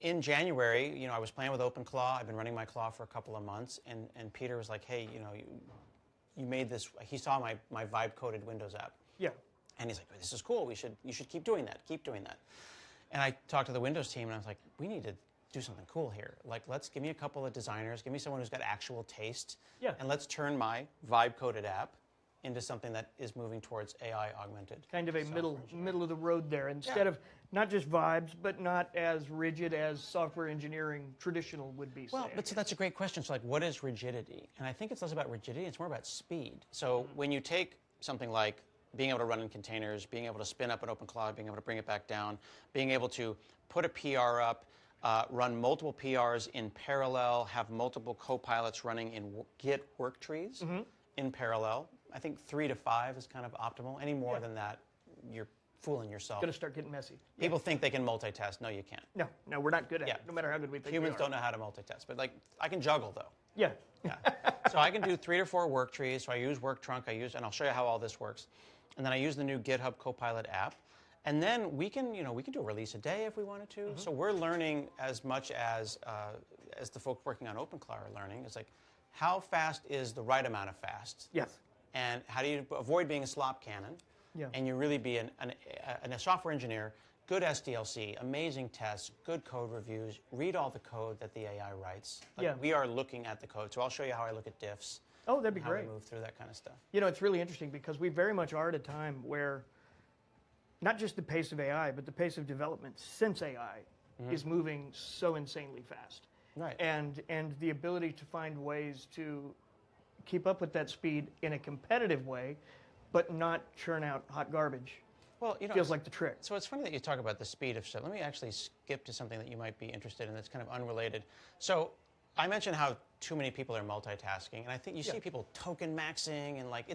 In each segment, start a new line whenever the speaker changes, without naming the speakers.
in January, I was playing with OpenClaw. I've been running my claw for a couple of months, and Peter was like, hey, you made this. He saw my vibe coded Windows app.
Yeah.
And he's like, this is cool. You should keep doing that. Keep doing that. And I talked to the Windows team, and I was like, we need to do something cool here. Like, give me a couple of designers, give me someone who's got actual taste, and let's turn my vibe-coded app into something that is moving towards AI-augmented.
Kind of a middle of the road there, instead of not just vibes, but not as rigid as software engineering traditional would be.
Well, so that's a great question. So, like, what is rigidity? And I think it's less about rigidity; it's more about speed. So, when you take something like being able to run in containers, being able to spin up an OpenClaw, being able to bring it back down, being able to put a PR up, run multiple PRs in parallel, have multiple copilots running in Git work trees in parallel. I think 3 to 5 is kind of optimal. Any more than that, you're fooling yourself.
It's going to start getting messy.
People think they can multitask. No, you can't.
No, we're not good at it, no matter how good we think
Humans
we are.
don't know how to multitask, but like I can juggle though.
Yeah.
So I can do 3 to 4 work trees. So I use work trunk. And I'll show you how all this works. And then I use the new GitHub Copilot app. And then we can do a release a day if we wanted to. So we're learning as much as the folks working on OpenClaw are learning. It's like, how fast is the right amount of fast?
Yes.
And how do you avoid being a slop cannon?
Yeah.
And you really be a software engineer, good SDLC, amazing tests, good code reviews, read all the code that the AI writes. We are looking at the code. So I'll show you how I look at diffs.
Oh, that'd be great.
How we move through that kind of stuff.
It's really interesting because we very much are at a time where not just the pace of AI, but the pace of development since AI is moving so insanely fast.
Right.
And the ability to find ways to keep up with that speed in a competitive way, but not churn out hot garbage.
Well,
feels like the trick.
So it's funny that you talk about the speed of stuff. Let me actually skip to something that you might be interested in that's kind of unrelated. So I mentioned how too many people are multitasking, and I think you see people token maxing, and like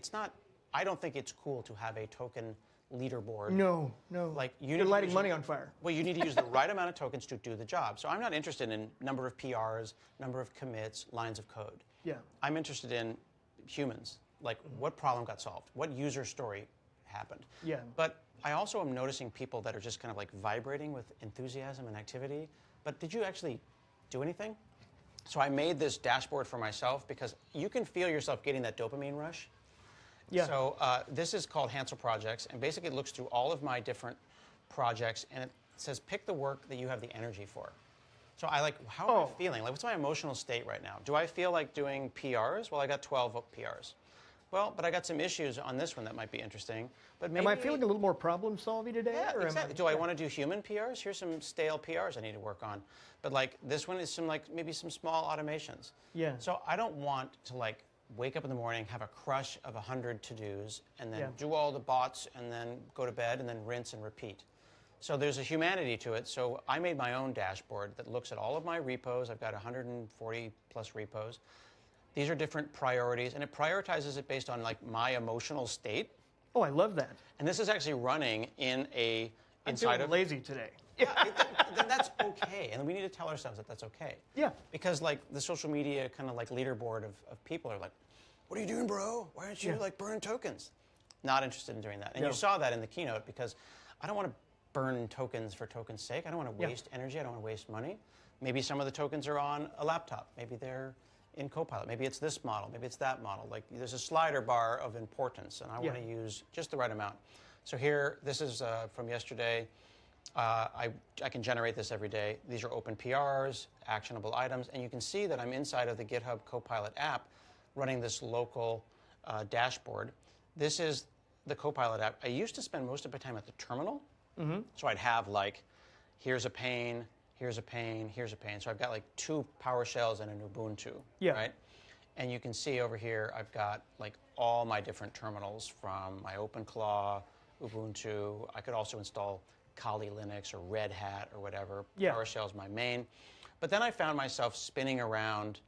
I don't think it's cool to have a token leaderboard.
No.
Like
you're lighting money on fire.
Well, you need to use the right amount of tokens to do the job. So I'm not interested in number of PRs, number of commits, lines of code.
Yeah.
I'm interested in humans. Like what problem got solved? What user story happened?
Yeah.
But I also am noticing people that are just kind of like vibrating with enthusiasm and activity. But did you actually do anything? So I made this dashboard for myself because you can feel yourself getting that dopamine rush.
Yeah.
So this is called Hansel Projects, and basically it looks through all of my different projects, and it says pick the work that you have the energy for. So how am I feeling? Like, what's my emotional state right now? Do I feel like doing PRs? Well, I got 12 PRs. Well, but I got some issues on this one that might be interesting. But maybe,
am I feeling a little more problem solving today?
Yeah,
or
exactly. Do I want to do human PRs? Here's some stale PRs I need to work on. But like this one is maybe some small automations.
Yeah.
So I don't want to wake up in the morning, have a crush of 100 to-dos, and then do all the bots, and then go to bed, and then rinse and repeat. So there's a humanity to it. So I made my own dashboard that looks at all of my repos. I've got 140 plus repos. These are different priorities, and it prioritizes it based on my emotional state.
Oh, I love that.
And this is actually running in a
I'm feeling lazy today.
Yeah, then that's okay, and we need to tell ourselves that that's okay.
Yeah.
Because the social media kind of leaderboard of people are like, what are you doing, bro? Why aren't you burning tokens? Not interested in doing that. And you saw that in the keynote because I don't want to burn tokens for token's sake. I don't want to waste energy. I don't want to waste money. Maybe some of the tokens are on a laptop. Maybe they're in Copilot. Maybe it's this model. Maybe it's that model. There's a slider bar of importance, and I want to use just the right amount. So here, this is from yesterday. I can generate this every day. These are open PRs, actionable items, and you can see that I'm inside of the GitHub Copilot app running this local dashboard. This is the Copilot app. I used to spend most of my time at the terminal. So I'd have here's a pane, here's a pane, here's a pane. So I've got 2 PowerShells and an Ubuntu, right? And you can see over here, I've got all my different terminals from my OpenClaw, Ubuntu. I could also install Kali Linux or Red Hat or whatever. PowerShell is my main. But then I found myself spinning around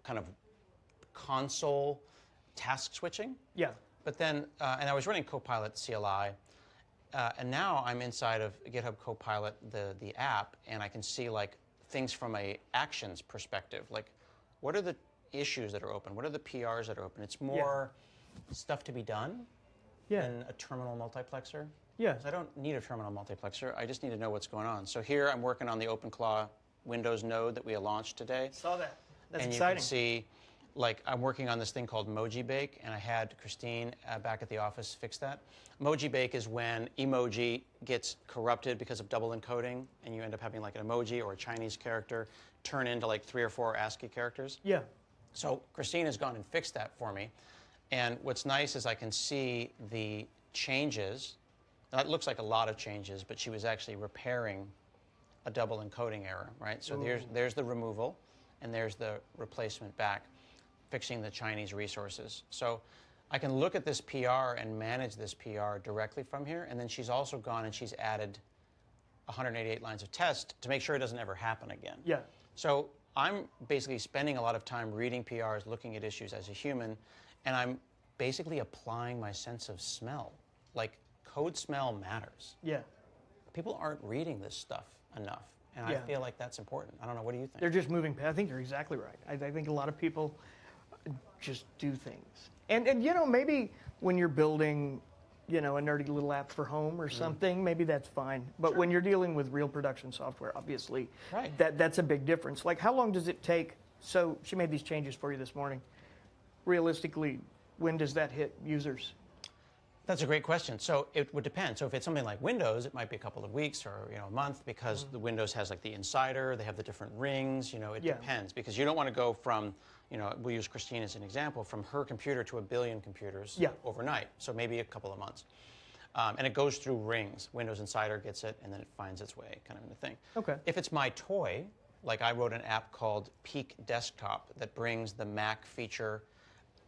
kind of console task switching.
Yeah.
But then, and I was running Copilot CLI, and now I'm inside of GitHub Copilot, the app, and I can see things from a actions perspective. What are the issues that are open? What are the PRs that are open? It's more stuff to be done than a terminal multiplexer.
Yeah.
I don't need a terminal multiplexer. I just need to know what's going on. So here I'm working on the OpenClaw Windows node that we launched today.
Saw that. That's
and
exciting.
You can see, like, I'm working on this thing called Emoji Bake, and I had Christine back at the office fix that. Emoji Bake is when emoji gets corrupted because of double encoding, and you end up having like an emoji or a Chinese character turn into like 3 or 4 ASCII characters.
Yeah.
So Christine has gone and fixed that for me. And what's nice is I can see the changes. Now, it looks like a lot of changes, but she was actually repairing a double encoding error, right? So there's the removal, and there's the replacement back, fixing the Chinese resources. So I can look at this PR and manage this PR directly from here, and then she's also gone and she's added 188 lines of test to make sure it doesn't ever happen again.
Yeah.
So I'm basically spending a lot of time reading PRs, looking at issues as a human, and I'm basically applying my sense of smell. Like, code smell matters.
Yeah.
People aren't reading this stuff enough, and I feel like that's important. I don't know, what do you think?
They're just moving. I think you're exactly right. I think a lot of people just do things. And you know, maybe when you're building, you know, a nerdy little app for home or something, maybe that's fine. But when you're dealing with real production software, obviously, that's a big difference. Like, how long does it take? So she made these changes for you this morning. Realistically, when does that hit users?
That's a great question. So it would depend. So if it's something like Windows, it might be a couple of weeks or a month, because the Windows has like the insider, they have the different rings. It depends, because you don't want to go from, we'll use Christine as an example, from her computer to 1 billion computers overnight. So maybe a couple of months. And it goes through rings. Windows Insider gets it, and then it finds its way kind of in the thing.
Okay.
If it's my toy, like I wrote an app called Peak Desktop that brings the Mac feature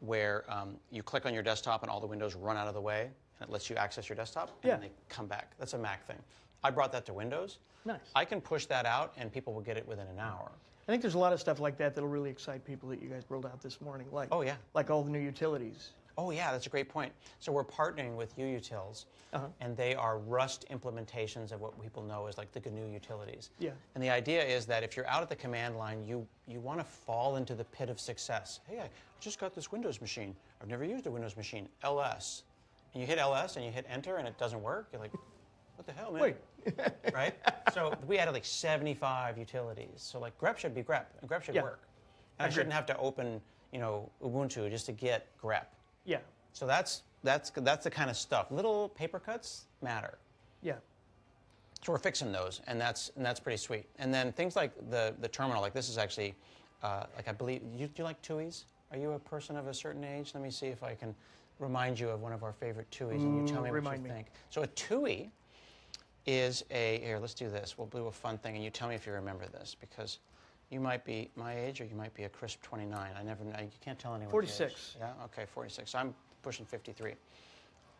where you click on your desktop and all the windows run out of the way, and it lets you access your desktop, and then they come back. That's a Mac thing. I brought that to Windows.
Nice.
I can push that out, and people will get it within an hour.
I think there's a lot of stuff like that that'll really excite people that you guys rolled out this morning. Like, like all the new utilities.
Oh, yeah, that's a great point. So we're partnering with UUtils, and they are Rust implementations of what people know as like the GNU utilities.
Yeah.
And the idea is that if you're out at the command line, you want to fall into the pit of success. Hey, I just got this Windows machine. I've never used a Windows machine. LS. And you hit LS and you hit enter and it doesn't work. You're like, what the hell, man?
Wait.
Right? So we added like 75 utilities. So like grep should be grep, and grep should work. And I shouldn't have to open, Ubuntu just to get grep.
Yeah.
So that's the kind of stuff. Little paper cuts matter.
Yeah.
So we're fixing those, and that's pretty sweet. And then things like the terminal, like this is actually, like I believe, do you like TUIs? Are you a person of a certain age? Let me see if I can remind you of one of our favorite TUIs, and you tell me what you think. So a TUI is here, let's do this. We'll do a fun thing, and you tell me if you remember this, because you might be my age, or you might be a crisp 29. I never know. You can't tell anyone.
46.
Yeah, okay, 46. I'm pushing 53.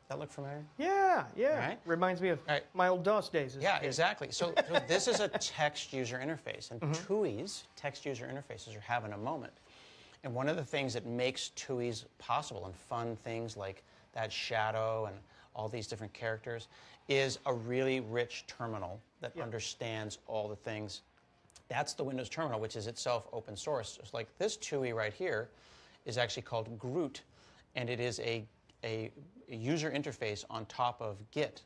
That look familiar?
Yeah.
Right?
Reminds me of my old DOS days.
Yeah, exactly. So this is a text user interface, and TUIs, text user interfaces, are having a moment. And one of the things that makes TUIs possible, and fun things like that shadow and all these different characters, is a really rich terminal that understands all the things. That's the Windows terminal, which is itself open source. Just like this TUI right here is actually called Groot, and it is a user interface on top of Git.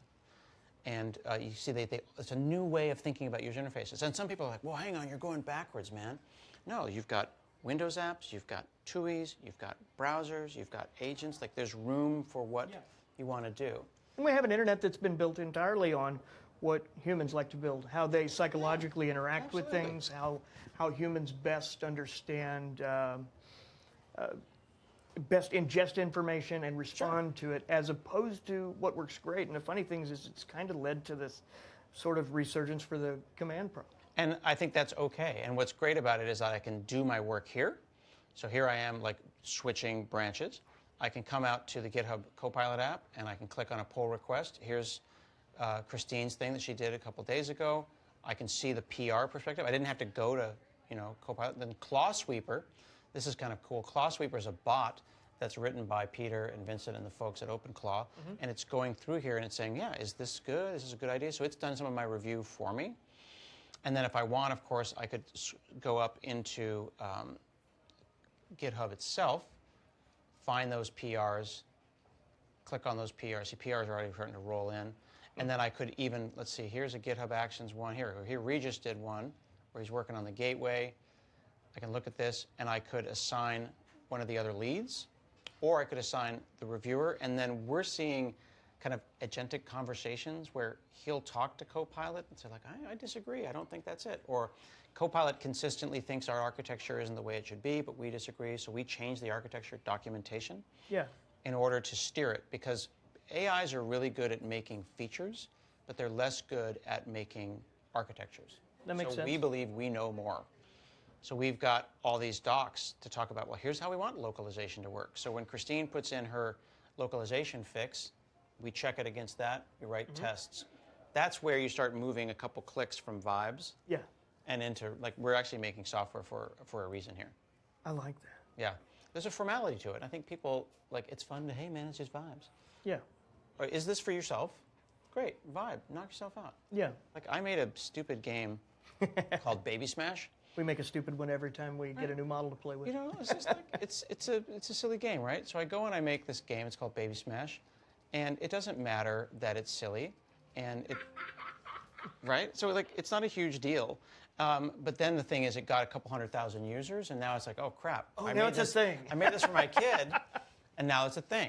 And you see, it's a new way of thinking about user interfaces. And some people are like, well, hang on, you're going backwards, man. No, you've got Windows apps, you've got TUIs, you've got browsers, you've got agents. Like, there's room for what you want to do.
And we have an internet that's been built entirely on what humans like to build, how they psychologically interact with things, how humans best understand, best ingest information and respond to it, as opposed to what works great. And the funny thing is it's kind of led to this sort of resurgence for the command prompt.
And I think that's okay. And what's great about it is that I can do my work here. So here I am, like, switching branches. I can come out to the GitHub Copilot app, and I can click on a pull request. Here's Christine's thing that she did a couple days ago. I can see the PR perspective. I didn't have to go to, Copilot. Then Claw Sweeper, this is kind of cool. Claw Sweeper is a bot that's written by Peter and Vincent and the folks at OpenClaw, and it's going through here and it's saying, yeah, is this good? Is this a good idea? So it's done some of my review for me. And then if I want, of course, I could go up into GitHub itself, find those PRs, click on those PRs. See, PRs are already starting to roll in. And then I could even, let's see, here's a GitHub Actions one here. Here Regis did one where he's working on the gateway. I can look at this, and I could assign one of the other leads, or I could assign the reviewer, and then we're seeing kind of agentic conversations where he'll talk to Copilot and say, like, I disagree, I don't think that's it. Or Copilot consistently thinks our architecture isn't the way it should be, but we disagree, so we change the architecture documentation in order to steer it, because AIs are really good at making features, but they're less good at making architectures.
That makes sense.
We believe we know more. So we've got all these docs to talk about, well, here's how we want localization to work. So when Christine puts in her localization fix, we check it against that, we write tests. That's where you start moving a couple clicks from vibes and into, like, we're actually making software for a reason here.
I like that.
Yeah. There's a formality to it. I think people, like, it's fun to, hey, man, it's just vibes.
Yeah.
Or, is this for yourself? Great, vibe, knock yourself out.
Yeah.
Like, I made a stupid game called Baby Smash.
We make a stupid one every time we get a new model to play with.
You know, it's just like, it's a silly game, right? So I go and I make this game, it's called Baby Smash, and it doesn't matter that it's silly, and it, right? So, like, it's not a huge deal. But then the thing is, it got a couple 100,000 users, and now it's like, oh crap.
Oh, now it's a thing.
I made this for my kid, and now it's a thing.